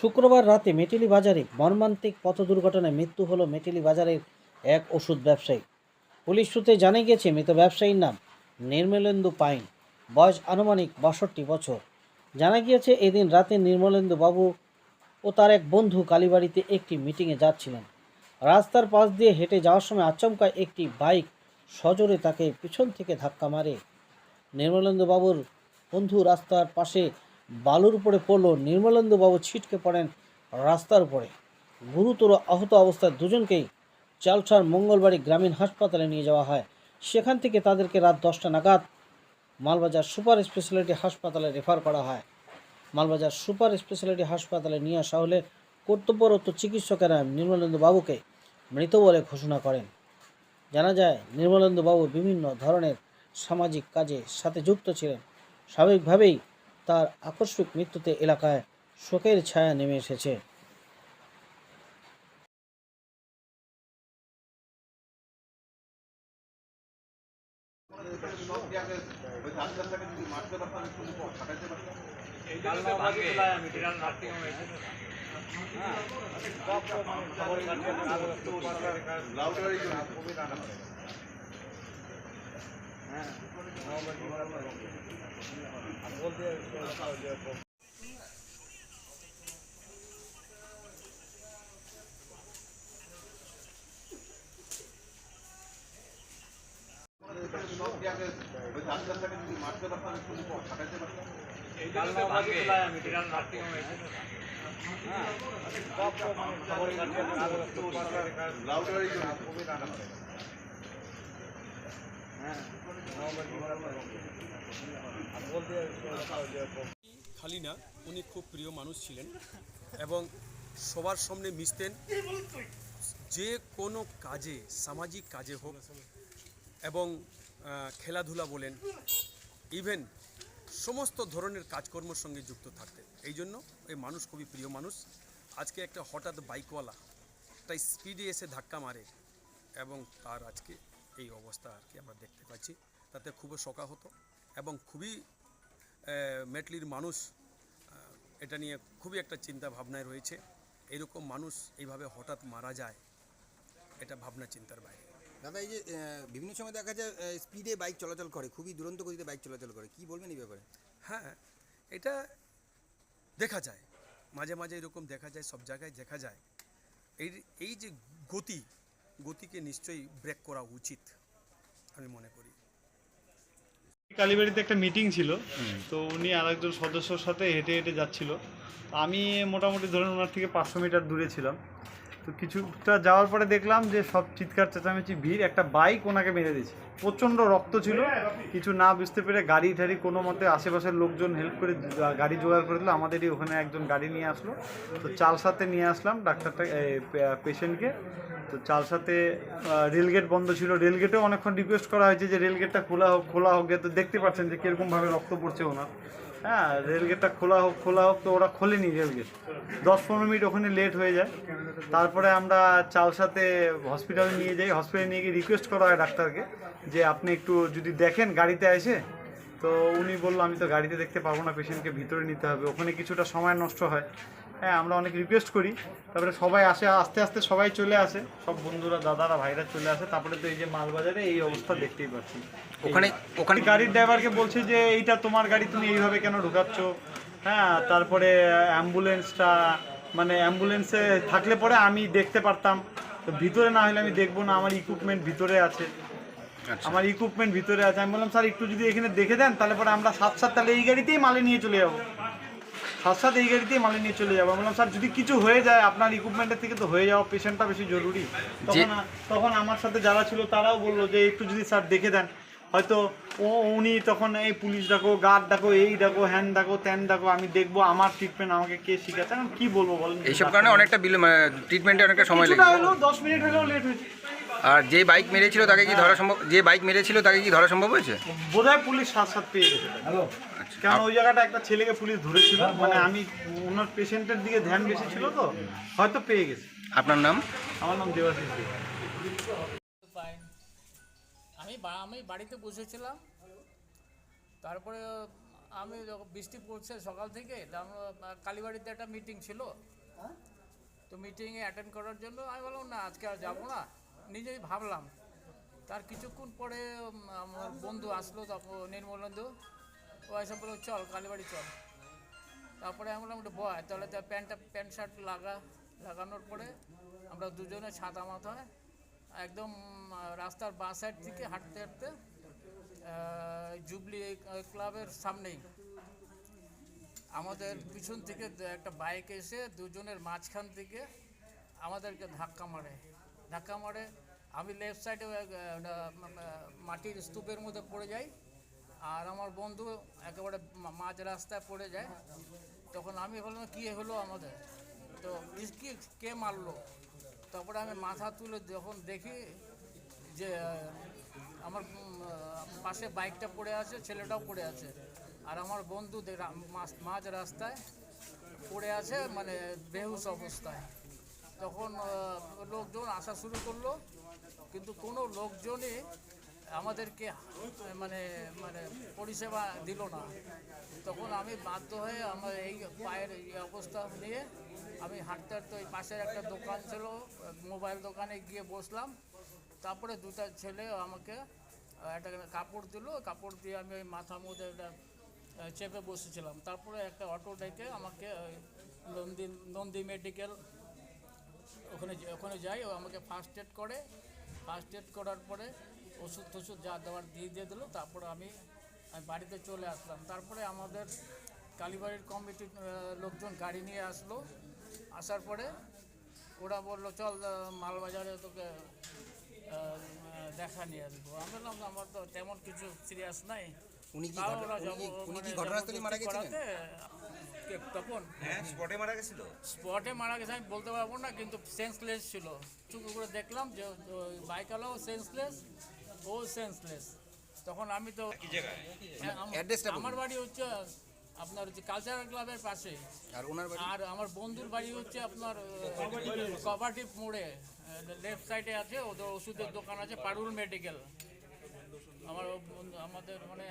শুক্রবার রাতে মেটেলি বাজারে মর্মান্তিক পথ দুর্ঘটনায় মৃত্যু হলো মেটেলি বাজারের এক ওষুধ ব্যবসায়ী। পুলিশ সূত্রে জানা গিয়েছে মৃত ব্যবসায়ীর নাম নির্মলেন্দু পাইন, বয়স আনুমানিক 62 বছর। জানা গিয়েছে এদিন রাতে নির্মলেন্দু বাবু ও তার এক বন্ধু কালীবাড়িতে একটি মিটিংয়ে যাচ্ছিলেন। রাস্তার পাশ দিয়ে হেঁটে যাওয়ার সময় আচমকা একটি বাইক সজোরে তাকে পিছন থেকে ধাক্কা মারে। নির্মলেন্দু বাবুর বন্ধু রাস্তার পাশে বালুর উপরে পড়ল। নির্মলেন্দু বাবু ছিটকে পড়েন রাস্তার উপরে। গুরুতর আহত অবস্থায় দুজনকেই চালসার মঙ্গলবাড়ি গ্রামীণ হাসপাতালে নিয়ে যাওয়া হয়। সেখান থেকে তাদেরকে রাত 10টা নাগাদ মালবাজার সুপার স্পেশালিটি হাসপাতালে রেফার করা হয়। মালবাজার সুপার স্পেশালিটি হাসপাতালে নিয়ে আসা হলে কর্তব্যরত চিকিৎসকেরা নির্মলেন্দু বাবুকে মৃত বলে ঘোষণা করেন। জানা যায় নির্মলেন্দু বাবু বিভিন্ন ধরনের সামাজিক কাজের সাথে যুক্ত ছিলেন। স্বাভাবিকভাবেই তার আকস্মিক মৃত্যুতে এলাকায় শোকের ছায়া নেমে এসেছে। খালি না, উনি খুব প্রিয় মানুষ ছিলেন এবং সবার সামনে মিশতেন। যে কোনো কাজে, সামাজিক কাজে হোক এবং খেলাধুলা বলেন, ইভেন সমস্ত ধরনের কাজকর্মের সঙ্গে যুক্ত থাকতেন। এই জন্য এই মানুষ খুবই প্রিয় মানুষ। আজকে একটা হঠাৎ বাইকওয়ালা একটা স্পিডে এসে ধাক্কা মারে এবং তার আজকে এই অবস্থা আর কি আমরা দেখতে পাচ্ছি। তাতে খুবই শোকাহত এবং খুবই মেটলির মানুষ এটা নিয়ে খুবই একটা চিন্তা ভাবনায় রয়েছে। এরকম মানুষ এইভাবে হঠাৎ মারা যায়, এটা ভাবনা চিন্তার বাইরে। দাদা, এই যে বিভিন্ন সময় দেখা যায় স্পিডে বাইক চলাচল করে, খুবই দুরন্ত গতিতে বাইক চলাচল করে, কি বলবেন এই ব্যাপারে? হ্যাঁ, এটা দেখা যায়, মাঝে মাঝে এরকম দেখা যায়, সব জায়গায় দেখা যায়। এই যে গতিকে নিশ্চয়ই ব্রেক করা উচিত আমি মনে করি। কালীবাড়িতে একটা মিটিং ছিল, তো উনি আরেকজন সদস্যর সাথে হেঁটে হেঁটে যাচ্ছিল। আমি মোটামুটি ধরেন ওনার থেকে 500 মিটার দূরে ছিলাম। তো কিছুটা যাওয়ার পরে দেখলাম যে সব চিৎকার চেঁচামেচি, ভিড়, একটা বাইক ওনাকে মেরে দিয়েছে। প্রচণ্ড রক্ত ছিল, কিছু না বুঝতে পেরে গাড়ি ঠাড়ি কোনো মতে আশেপাশের লোকজন হেল্প করে গাড়ি জোগাড় করে দিল। আমাদেরই ওখানে একজন গাড়ি নিয়ে আসলো, তো চালসাতে নিয়ে আসলাম ডাক্তারটা, পেশেন্টকে। তো চালসাতে রেলগেট বন্ধ ছিল, রেলগেটেও অনেকক্ষণ রিকোয়েস্ট করা হয়েছে যে রেলগেটটা খোলা হোক। তো দেখতে পাচ্ছেন যে কীরকমভাবে রক্ত পড়ছে ওনার। হ্যাঁ, রেলগেটটা খোলা হোক, তো ওরা খোলেনি রেলগেট। 10-15 মিনিট ওখানে লেট হয়ে যায়। তারপরে আমরা চালসাতে হসপিটালে নিয়ে যাই। হসপিটালে নিয়ে গিয়ে রিকোয়েস্ট করা হয় ডাক্তারকে যে আপনি একটু যদি দেখেন গাড়িতে এসে। তো উনি বললো আমি তো গাড়িতে দেখতে পারবো না, পেশেন্টকে ভিতরে নিতে হবে। ওখানে কিছুটা সময় নষ্ট হয়। হ্যাঁ, আমরা অনেক রিকোয়েস্ট করি, তারপরে সবাই আসে, আস্তে আস্তে সবাই চলে আসে, সব বন্ধুরা, দাদারা, ভাইরা চলে আসে। তারপরে তো এই যে মালবাজারে এই অবস্থা দেখতেই পাচ্ছি। ওখানে গাড়ির ড্রাইভারকে বলছে যে এইটা তোমার গাড়ি, তুমি এইভাবে কেন ঢুকাচ্ছ? হ্যাঁ, তারপরে অ্যাম্বুলেন্সটা, মানে অ্যাম্বুলেন্সে থাকলে পরে আমি দেখতে পারতাম, তো ভিতরে না হলে আমি দেখবো না, আমার ইকুইপমেন্ট ভিতরে আছে। আমি বললাম স্যার একটু যদি এখানে দেখে দেন তাহলে পরে আমরা তাহলে এই গাড়িতেই মালে নিয়ে চলে যাবো, এই গাড়িতেই মালে নিয়ে চলে যাবো। বললাম স্যার যদি কিছু হয়ে যায় আপনার ইকুইপমেন্টের থেকে তো হয়ে যাওয়া, পেশেন্টটা বেশি জরুরি। তখন আমার সাথে যারা ছিল তারাও বললো যে একটু যদি স্যার দেখে দেন, হয়তো উনি তখন এই পুলিশ ডাকো, গার্ড ডাকো, এই ডাকো, হ্যান ডাকো, ত্যান ডাকো, আমি দেখবো আমার ট্রিটমেন্ট আমাকে কে শিখাচ্ছে। এখন কি বলবো বলেন, এইসব কারণে অনেকটা ট্রিটমেন্টে অনেকটা সময় লেগে হলো, 10 মিনিট হলেও লেট হয়েছে। আর যে বাইক মেরেছিল তাকে কি ধরা সম্ভব হয়েছে? বোধহয় পুলিশ সাথে পেয়ে গেছে। কারণ ওই জায়গাটা একটা ছেলেকে পুলিশ ধরেছিল, মানে আমি ওনার পেশেন্টের দিকে ধ্যান বেশি ছিল, তো হয়তো পেয়ে গেছে। আপনার নাম? আমার নাম দেবাশিস। আমি বাড়িতে বসেছিলাম, তারপরে আমি যখন বৃষ্টি পড়ছে সকাল থেকে, তা আমরা কালীবাড়িতে একটা মিটিং ছিল, তো মিটিংয়ে অ্যাটেন্ড করার জন্য আমি বললাম না আজকে আর যাবো না, নিজেই ভাবলাম। তার কিছুক্ষণ পরে আমার বন্ধু আসলো, তারপর নির্মলেন্দু, ও এসে বললো চল কালীবাড়ি চল। তারপরে আমি বললাম বয়, তাহলে তার প্যান্ট শার্ট লাগানোর পরে আমরা দুজনে ছাতা মাথায় একদম রাস্তার বাঁ সাইড থেকে হাঁটতে হাঁটতে জুবলি ক্লাবের সামনেই আমাদের পিছন থেকে একটা বাইক এসে দুজনের মাঝখান থেকে আমাদেরকে ধাক্কা মারে। আমি লেফট সাইডে মাটির স্তূপের মধ্যে পড়ে যাই, আর আমার বন্ধু একেবারে মাঝ রাস্তায় পড়ে যায়। তখন আমি বললাম কী হলো আমাদের, তো কে মারলো। তারপরে আমি মাথা তুলে যখন দেখি যে আমার পাশে বাইকটা পড়ে আছে, ছেলেটাও পড়ে আছে, আর আমার বন্ধু মাঝ রাস্তায় পড়ে আছে, মানে বেহুশ অবস্থায়। তখন লোকজন আসা শুরু করলো, কিন্তু কোনো লোকজনই আমাদেরকে মানে মানে পরিষেবা দিল না। তখন আমি বাধ্য হয়ে আমার এই পায়ের এই অবস্থা নিয়ে আমি হাঁটতে হাঁটতে ওই পাশের একটা দোকান ছিল, মোবাইল দোকানে গিয়ে বসলাম। তারপরে দুটা ছেলে আমাকে একটা কাপড় দিল, কাপড় দিয়ে আমি ওই মাথার মধ্যে একটা চেপে বসেছিলাম। তারপরে একটা অটো ডেকে আমাকে নন্দী মেডিকেল ওখানে যাই, ও আমাকে ফার্স্ট এড করে। ফার্স্ট এড করার পরে ওষুধ টষুধ যা দেওয়ার দিয়ে দিল। তারপরে আমি বাড়িতে চলে আসলাম। তারপরে আমাদের কালীবাড়ির কমিটির লোকজন গাড়ি নিয়ে আসলো। আসার পরে ওরা বললো চল মালবাজারে তোকে দেখা নিয়ে আসবো। আমি বললাম আমার তো তেমন কিছু সিরিয়াস নাই। উনি কি তাও ঘটনা- ওরা উনি কি ঘটনাস্থলে মারা গেছিলেন? তখন হ্যাঁ স্পটে মারা গেছিল। স্পটে মারা গেছে আমি বলতে পারবো না, কিন্তু সেন্সলেস ছিল। চুপ করে দেখলাম যে বাইকওয়ালাও সেন্সলেস, ও সেন্সলেস। তখন আমি তো কি জায়গায়? অ্যাড্রেসটা বলুন। আমার বাড়ি হচ্ছে আপনার হচ্ছে কালচারাল ক্লাবের পাশে, আর ওনার বাড়ি? আর আমার বন্ধুর বাড়ি হচ্ছে আপনার কভারটিপ মোড়ে লেফট সাইডে আছে, ওদের ওষুধের দোকান আছে, পারুল মেডিকেল। আমাদের মানে